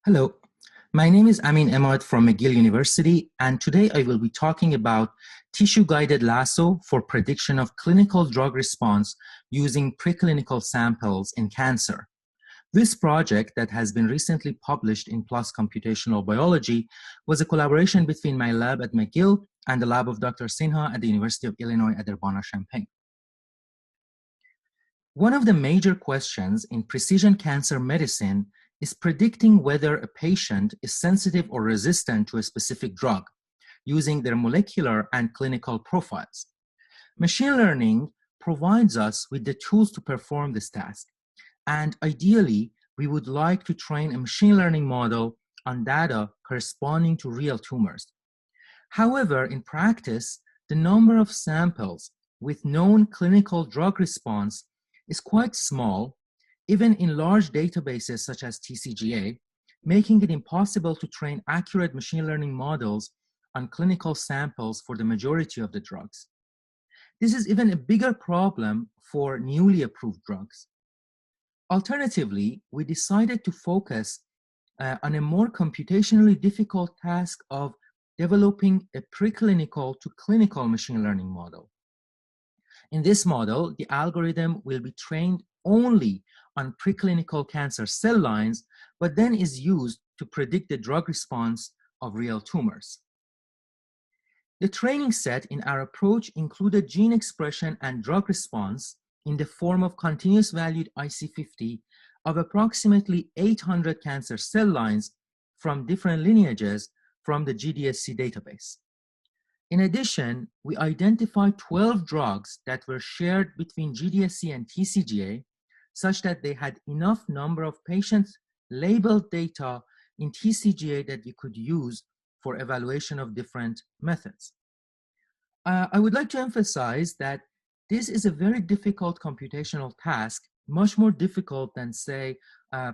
Hello, my name is Amin Emad from McGill University, and today I will be talking about tissue-guided LASSO for prediction of clinical drug response using preclinical samples in cancer. This project that has been recently published in PLOS Computational Biology was a collaboration between my lab at McGill and the lab of Dr. Sinha at the University of Illinois at Urbana-Champaign. One of the major questions in precision cancer medicine is predicting whether a patient is sensitive or resistant to a specific drug using their molecular and clinical profiles. Machine learning provides us with the tools to perform this task, and ideally, we would like to train a machine learning model on data corresponding to real tumors. However, in practice, the number of samples with known clinical drug response is quite small, even in large databases such as TCGA, making it impossible to train accurate machine learning models on clinical samples for the majority of the drugs. This is even a bigger problem for newly approved drugs. Alternatively, we decided to focus on a more computationally difficult task of developing a preclinical to clinical machine learning model. In this model, the algorithm will be trained only on preclinical cancer cell lines, but then is used to predict the drug response of real tumors. The training set in our approach included gene expression and drug response in the form of continuous valued IC50 of approximately 800 cancer cell lines from different lineages from the GDSC database. In addition, we identified 12 drugs that were shared between GDSC and TCGA such that they had enough number of patients labeled data in TCGA that we could use for evaluation of different methods. I would like to emphasize that this is a very difficult computational task, much more difficult than, say,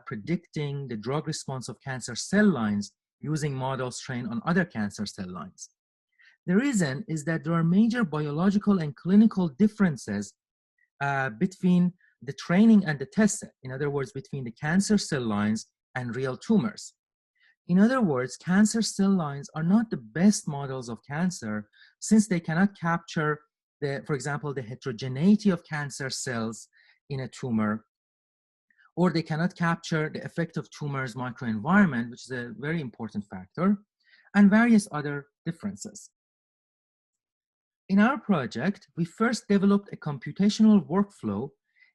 predicting the drug response of cancer cell lines using models trained on other cancer cell lines. The reason is that there are major biological and clinical differences between the training and the test set. In other words, between the cancer cell lines and real tumors. In other words, cancer cell lines are not the best models of cancer since they cannot capture, for example, the heterogeneity of cancer cells in a tumor, or they cannot capture the effect of tumor's microenvironment, which is a very important factor, and various other differences. In our project, we first developed a computational workflow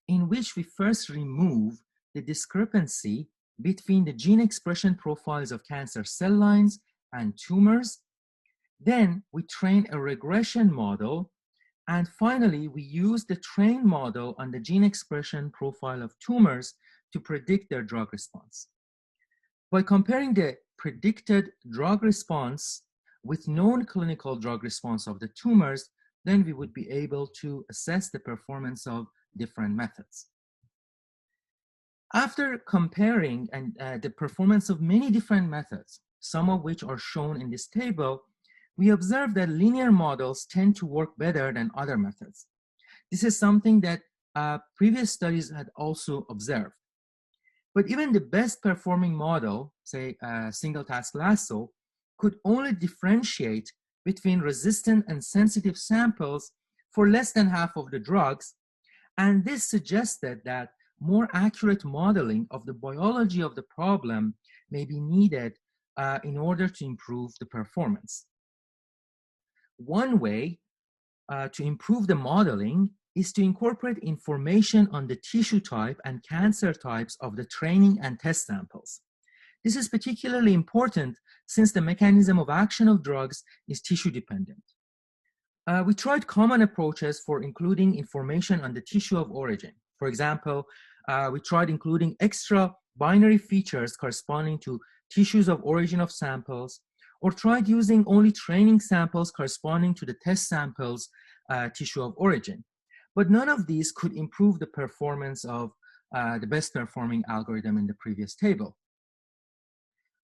in which we first remove the discrepancy between the gene expression profiles of cancer cell lines and tumors. Then we train a regression model. And finally, we use the trained model on the gene expression profile of tumors to predict their drug response. By comparing the predicted drug response with known clinical drug response of the tumors, then we would be able to assess the performance of different methods. After comparing the performance of many different methods, some of which are shown in this table, we observed that linear models tend to work better than other methods. This is something that previous studies had also observed. But even the best performing model, say single task LASSO, could only differentiate between resistant and sensitive samples for less than half of the drugs. And this suggested that more accurate modeling of the biology of the problem may be needed in order to improve the performance. One way to improve the modeling is to incorporate information on the tissue type and cancer types of the training and test samples. This is particularly important since the mechanism of action of drugs is tissue dependent. We tried common approaches for including information on the tissue of origin. For example, we tried including extra binary features corresponding to tissues of origin of samples, or tried using only training samples corresponding to the test samples tissue of origin. But none of these could improve the performance of the best performing algorithm in the previous table.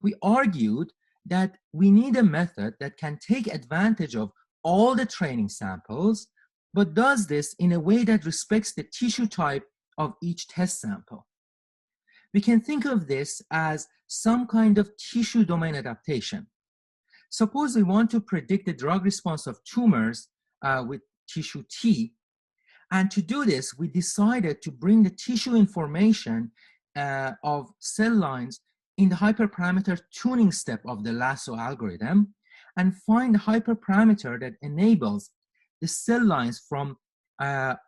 We argued that we need a method that can take advantage of all the training samples, but does this in a way that respects the tissue type of each test sample. We can think of this as some kind of tissue domain adaptation. Suppose we want to predict the drug response of tumors with tissue T. And to do this, we decided to bring the tissue information of cell lines in the hyperparameter tuning step of the LASSO algorithm and find the hyperparameter that enables the cell lines from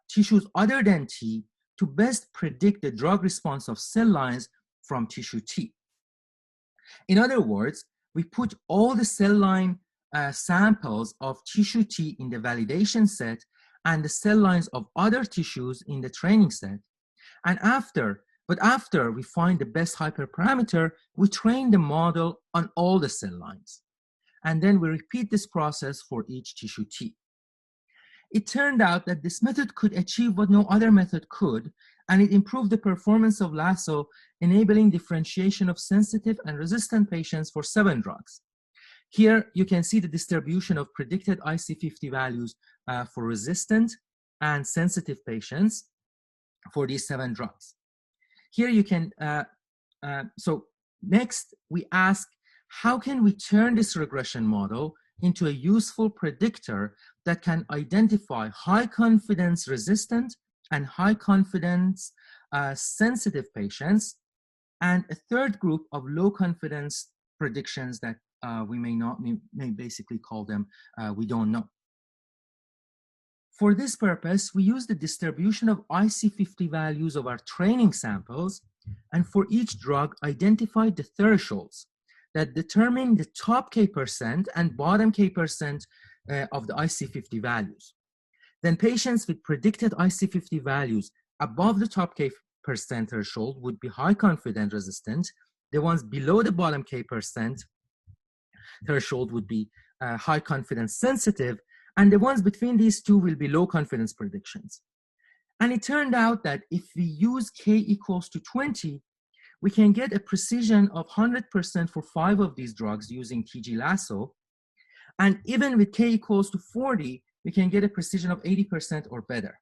tissues other than T to best predict the drug response of cell lines from tissue T. In other words, we put all the cell line samples of tissue T in the validation set and the cell lines of other tissues in the training set. And after we find the best hyperparameter, we train the model on all the cell lines. And then we repeat this process for each tissue T. It turned out that this method could achieve what no other method could, and it improved the performance of LASSO, enabling differentiation of sensitive and resistant patients for 7 drugs. Here you can see the distribution of predicted IC50 values for resistant and sensitive patients for these 7 drugs. Here you can, so next we ask, how can we turn this regression model into a useful predictor that can identify high confidence resistant and high confidence sensitive patients, and a third group of low confidence predictions that we may basically call them we don't know. For this purpose, we use the distribution of IC50 values of our training samples, and for each drug identify the thresholds that determine the top K% and bottom K% of the IC50 values. Then patients with predicted IC50 values above the top K% threshold would be high confidence resistant. The ones below the bottom K% threshold would be high confidence sensitive, and the ones between these two will be low confidence predictions. And it turned out that if we use K equals to 20, we can get a precision of 100% for 5 of these drugs using TG LASSO. And even with K equals to 40, we can get a precision of 80% or better.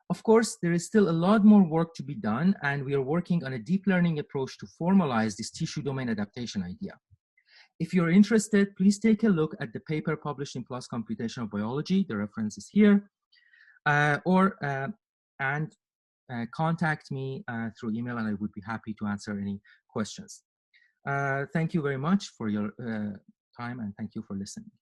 Of course, there is still a lot more work to be done, and we are working on a deep learning approach to formalize this tissue domain adaptation idea. If you're interested, please take a look at the paper published in PLOS Computational Biology. The reference is here, contact me through email, and I would be happy to answer any questions. Thank you very much for your time, and thank you for listening.